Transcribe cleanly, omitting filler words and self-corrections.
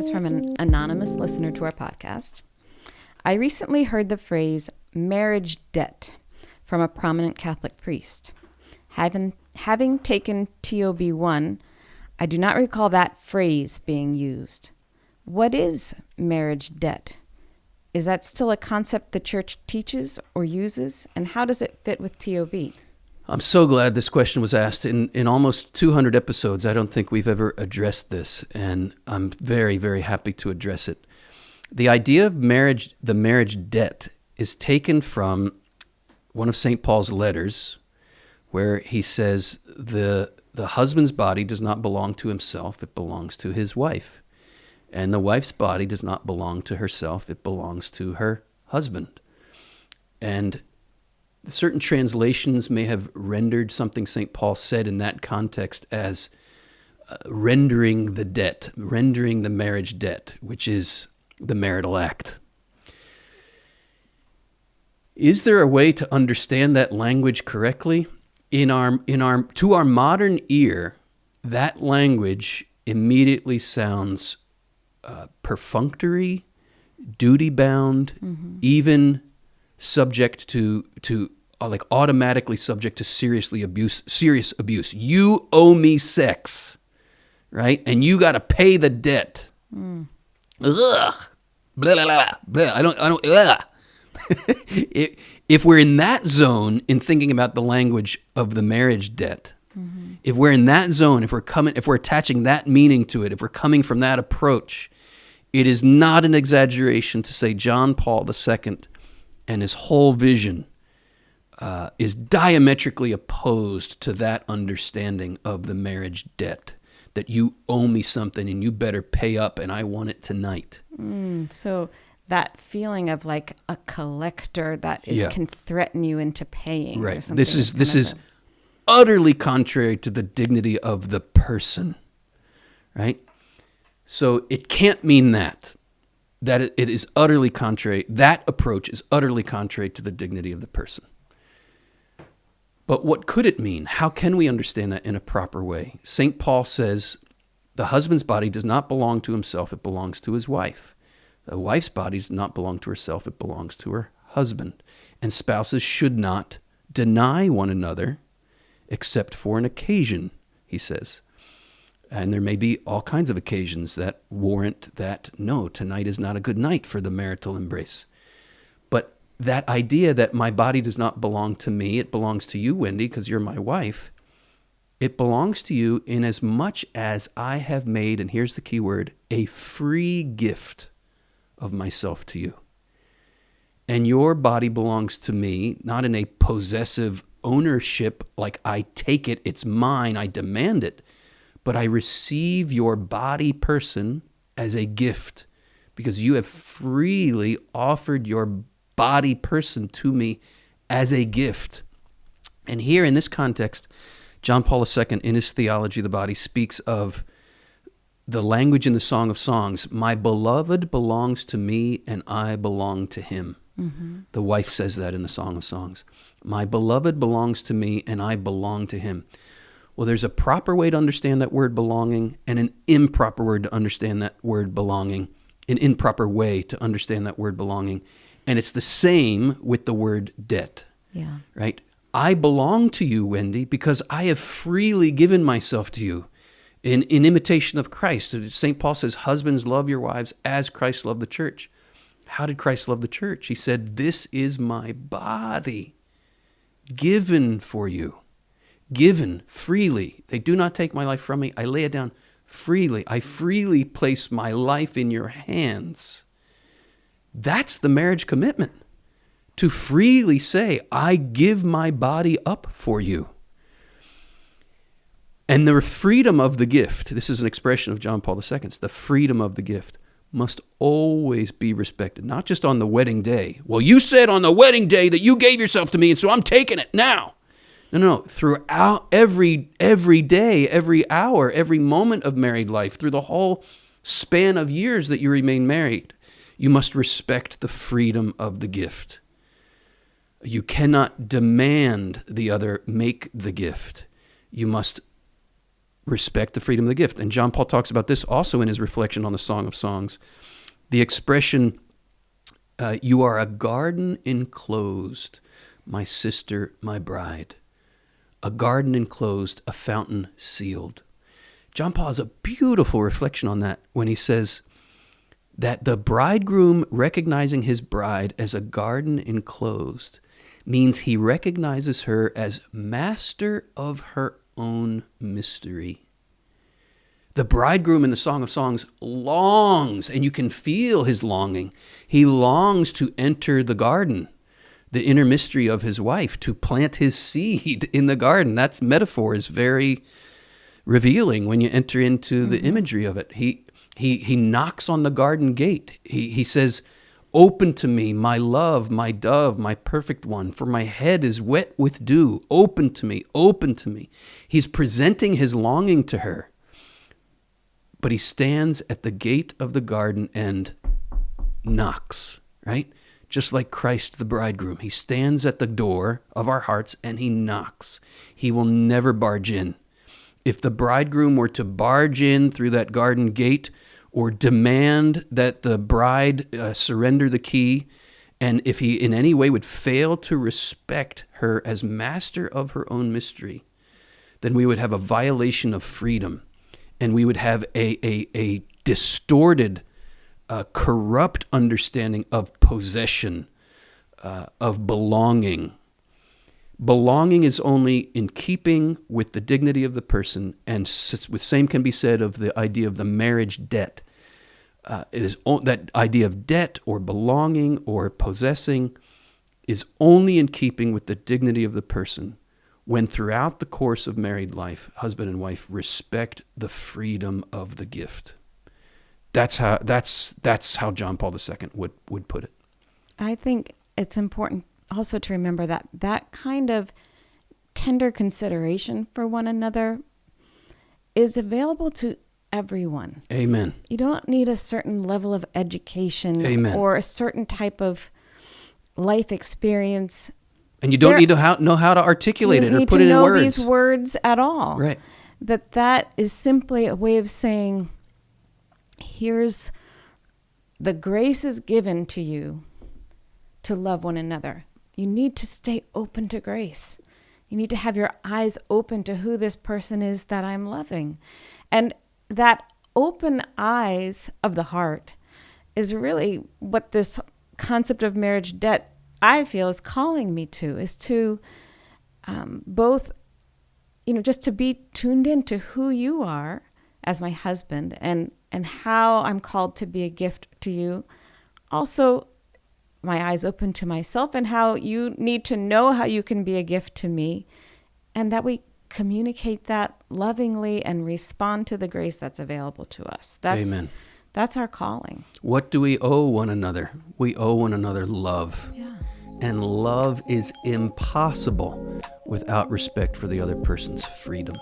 is from an anonymous listener to our podcast. I recently heard the phrase marriage debt from a prominent Catholic priest. Having taken TOB 1, I do not recall that phrase being used. What is marriage debt? Is that still a concept the church teaches or uses? And how does it fit with TOB? I'm so glad this question was asked. In almost 200 episodes, I don't think we've ever addressed this, and I'm very, very happy to address it. The idea of marriage, the marriage debt, is taken from one of St. Paul's letters, where he says the husband's body does not belong to himself, it belongs to his wife. And the wife's body does not belong to herself, it belongs to her husband. And certain translations may have rendered something St. Paul said in that context as rendering the debt, rendering the marriage debt, which is the marital act. Is there a way to understand that language correctly? To our modern ear, that language immediately sounds perfunctory, duty-bound, even subject to like automatically subject to serious abuse. You owe me sex, right? And you got to pay the debt. Ugh. Blah, blah, blah, blah. I don't, ugh. If we're in that zone in thinking about the language of the marriage debt, if we're in that zone, if we're attaching that meaning to it, if we're coming from that approach, it is not an exaggeration to say John Paul II and his whole vision is diametrically opposed to that understanding of the marriage debt, that you owe me something and you better pay up and I want it tonight. So that feeling of like a collector that can threaten you into paying. Right. Or something. This is utterly contrary to the dignity of the person, right? So it can't mean that it is utterly contrary. That approach is utterly contrary to the dignity of the person. But what could it mean? How can we understand that in a proper way? St. Paul says the husband's body does not belong to himself, it belongs to his wife. The wife's body does not belong to herself, it belongs to her husband. And spouses should not deny one another except for an occasion, he says. And there may be all kinds of occasions that warrant that, no, tonight is not a good night for the marital embrace. But that idea that my body does not belong to me, it belongs to you, Wendy, because you're my wife, it belongs to you in as much as I have made, and here's the key word, a free gift of myself to you. And your body belongs to me, not in a possessive ownership, like I take it, it's mine, I demand it, but I receive your body person as a gift because you have freely offered your body person to me as a gift. And here in this context, John Paul II, in his Theology of the Body, speaks of the language in the Song of Songs. My beloved belongs to me and I belong to him. The wife says that in the Song of Songs. My beloved belongs to me and I belong to him. Well, there's a proper way to understand that word belonging and an improper word to understand that word belonging, an improper way to understand that word belonging. And it's the same with the word debt. Yeah. Right? I belong to you, Wendy, because I have freely given myself to you in imitation of Christ. St. Paul says, husbands, love your wives as Christ loved the church. How did Christ love the church? He said, this is my body given for you. Given freely. They do not take my life from me. I lay it down freely. I freely place my life in your hands. That's the marriage commitment. To freely say, I give my body up for you. And the freedom of the gift, this is an expression of John Paul II's, the freedom of the gift must always be respected, not just on the wedding day. Well, you said on the wedding day that you gave yourself to me, and so I'm taking it now. No. Throughout every day, every hour, every moment of married life, through the whole span of years that you remain married, you must respect the freedom of the gift. You cannot demand the other make the gift. You must respect the freedom of the gift. And John Paul talks about this also in his reflection on the Song of Songs. The expression, you are a garden enclosed, my sister, my bride. A garden enclosed, a fountain sealed. John Paul has a beautiful reflection on that when he says that the bridegroom recognizing his bride as a garden enclosed means he recognizes her as master of her own mystery. The bridegroom in the Song of Songs longs, and you can feel his longing. He longs to enter the garden, the inner mystery of his wife, to plant his seed in the garden. That metaphor is very revealing when you enter into the imagery of it. He knocks on the garden gate. He says, open to me, my love, my dove, my perfect one, for my head is wet with dew. Open to me, open to me. He's presenting his longing to her. But he stands at the gate of the garden and knocks, right? Just like Christ the bridegroom. He stands at the door of our hearts and he knocks. He will never barge in. If the bridegroom were to barge in through that garden gate or demand that the bride surrender the key, and if he in any way would fail to respect her as master of her own mystery, then we would have a violation of freedom, and we would have a distorted, corrupt understanding of possession, of belonging. Belonging is only in keeping with the dignity of the person, and the same can be said of the idea of the marriage debt. That idea of debt or belonging or possessing is only in keeping with the dignity of the person when throughout the course of married life, husband and wife respect the freedom of the gift. That's how John Paul II would put it. I think it's important also to remember that that kind of tender consideration for one another is available to everyone. Amen. You don't need a certain level of education Amen. or a certain type of life experience. And you don't need to know how to articulate it or put it in words. You don't need to know these words at all. Right. That is simply a way of saying, here's the grace is given to you to love one another. You need to stay open to grace. You need to have your eyes open to who this person is that I'm loving. And that open eyes of the heart is really what this concept of marriage debt, I feel, is calling me to, is to both, just to be tuned in to who you are as my husband and how I'm called to be a gift to you. Also, my eyes open to myself and how you need to know how you can be a gift to me, and that we communicate that lovingly and respond to the grace that's available to us. Amen. That's our calling. What do we owe one another? We owe one another love. Yeah. And love is impossible without respect for the other person's freedom.